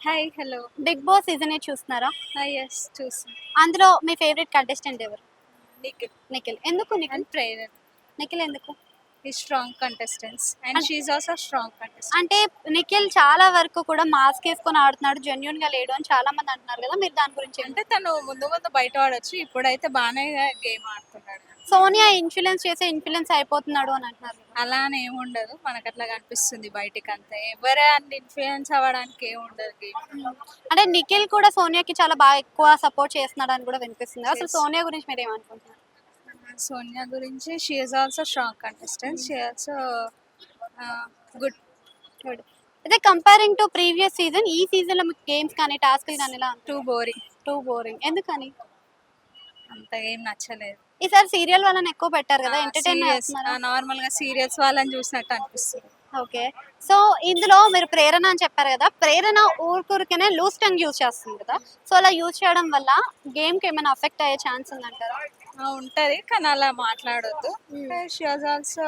Hi hello. Big Boss season 8 చూస్తున్నారా? Yes చూసాను. అందులో మీ ఫేవరెట్ కంటెస్టెంట్ ఎవరు? నిఖిల్ నిఖిల్. ఎందుకు నిఖిల్? అండ్ ప్రేరణ నిఖిల్ ఎందుకు? ఈ స్ట్రాంగ్ కంటెస్టెంట్స్ అండ్ అన్- షీఈ్ ఆల్సో స్ట్రాంగ్ కంటెస్టెంట్. అంటే నిఖిల్ చాలా వరకు కూడా మాస్క్ వేసుకొని ఆడుతున్నాడు, జెన్యున్ గా లేడు అని చాలా మంది అంటున్నారు కదా, మీరు దాని గురించి అంటే తను ముందు ముందు బయట ఆడొచ్చు, ఇప్పుడైతే బాగానే గేమ్ ఆడుతున్నాడు. సోనియా ఇన్ఫ్లుయెన్స్ చేసే ఇన్ఫ్లుయెన్స్ అయిపోతున్నాడు అని అంటున్నారు కదా. అలా అని ఏముండదు, మనకు అట్లా కనిపిస్తుంది బయటికి అంతే. ఎవరే అంత ఇన్ఫ్లుయెన్స్ అవ్వడానికి ఏముండదు గేమ్. అంటే నిఖిల్ కూడా సోనియాకి చాలా బాగా ఎక్కువ సపోర్ట్ చేస్తున్నాడు అని కూడా వినిపిస్తుంది. అసలు Yes. సోనియా గురించి మీరు ఏమనుకుంటున్నారు? సోనియా గురించి she also strong contestant, she also good. Good. అయితే కంపేరింగ్ టు ప్రీవియస్ సీజన్, ఈ సీజన్ లో మీకు గేమ్స్ కానీ టాస్క్లు కానీ ఎలా టూ బోరింగ్, టూ బోరింగ్ ఎందుకని? అంత ఏం నచ్చలేదు. ఈసారి సీరియల్ వాళ్ళని ఎక్కువ పెట్టారు కదా, ఎంటర్టైన్ అవుతున్నారా? నార్మల్ గా సీరియల్స్ వాళ్ళని చూసినట్టు అనిపిస్తుంది. ఓకే. సో ఇందులో మీరు ప్రేరణ అని చెప్పారు కదా, ప్రేరణ ఊరికనే లూజ్ టంగ్ యూజ్ చేస్తుంది కదా, సో అలా యూజ్ చేయడం వల్ల గేమ్ కి ఏమైనా అఫెక్ట్ అయ్యే ఛాన్స్ ఉందంటారా? ఉంటది కానీ అలా మాట్లాడొద్దు. She was also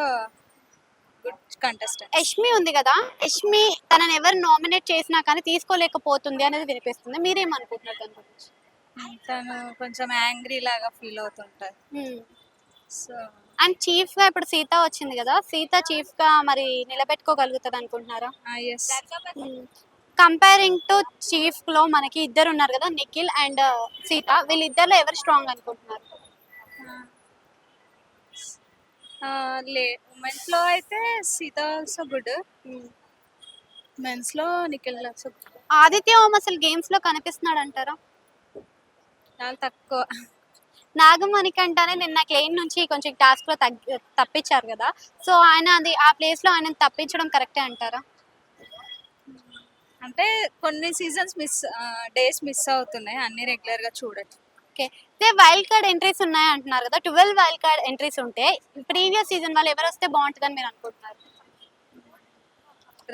good contestant. Yashmi ఉంది కదా, యష్మి తనని ఎవరు నామినేట్ చేసినా కానీ తీసుకోలేకపోతుంది అనేది వినిపిస్తుంది, మీరేమనుకుంటున్నారు దాని గురించి? తను కొంచెం యాంగ్రీ లాగా ఫీల్ అవుతుంటది. సో అండ్ చీఫ్ గా ఇప్పుడు సీత వచ్చింది కదా, సీత చీఫ్ గా మరి నిలబెట్టుకోగలుగుతుంది అనుకుంటున్నారా? ఎస్, కంపేరింగ్ టు చీఫ్ లో మనకి ఇద్దరు ఉన్నారు కదా, నిఖిల్ అండ్ సీత, వీళ్ళిద్దరిలో ఎవరు స్ట్రాంగ్ అనుకుంటున్నారు? ఉమెన్స్ లో అయితే సీత ఆల్సో గుడ్, మెన్స్ లో నిఖిల్ ఆల్సో గుడ్. ఆదిత్య ఓం అసలు గేమ్స్ లో కనిపిస్తున్నాడు అంటారా? చాలా తక్కువ. నాగమణికంటనే నిన్న క్లెయిమ్ నుంచి కొంచెం టాస్క్ లో తప్పించారు కదా, సో ఆయన అది ఆ ప్లేస్ లో ఆయన తప్పించడం కరెక్టే అంటారా? అంటే కొన్ని సీజన్స్ డేస్ మిస్ అవుతున్నాయి, అన్ని రెగ్యులర్ గా చూడొచ్చు. ఓకే. అయితే వైల్డ్ కార్డ్ ఎంట్రీస్ ఉన్నాయి అంటున్నారు కదా, 12 వైల్డ్ కార్డ్ ఎంట్రీస్ ఉంటే ప్రీవియస్ సీజన్ వాళ్ళు ఎవరు వస్తే బాగుంటుందని మీరు అనుకుంటున్నారు?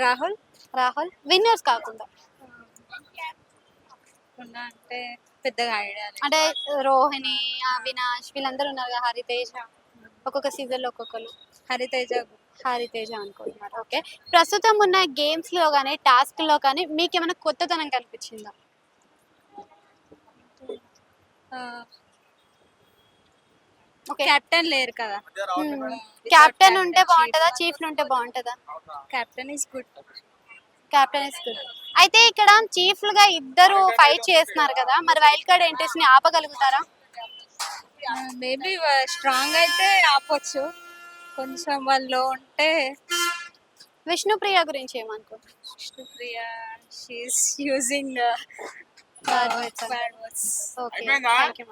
రాహుల్ రాహుల్ విన్నర్స్ కాకుండా అంటే పెద్దగా ఐడియా లేదు. అంటే రోహిణి, అవినాష్ వీళ్ళందరూ ఉన్నారు కదా, హరితేజ, ఒక్కొక్క సీజన్ లో ఒక్కొక్కరు. హరితేజ హరితేజ అనుకుంటున్నారు. ఓకే. ప్రస్తుతం ఉన్న గేమ్స్ లో కానీ టాస్క్ లో కానీ మీకు ఏమైనా కొత్తదనం కనిపించిందా? ఓకే. కెప్టెన్ లేరు కదా. కెప్టెన్ ఉంటే బాగుంటుందా, చీఫ్ ఉంటే బాగుంటుందా? Captain is good. Captain is good. అయితే ఇక్కడ చీఫ్ గా ఇద్దరు ఫైట్ చేస్తున్నారు కదా, మరి వైల్డ్ కార్డ్ ఎంట్రీస్ ని ఆపగలుగుతారా? మేబీ స్ట్రాంగ్ అయితే ఆపొచ్చు, కొంచెం వాళ్ళు ఉంటే. విష్ణుప్రియ గురించి ఏమనుకుంటున్నారు? Vishnupriya she's using Bad words. Bad words. Okay. Thank you.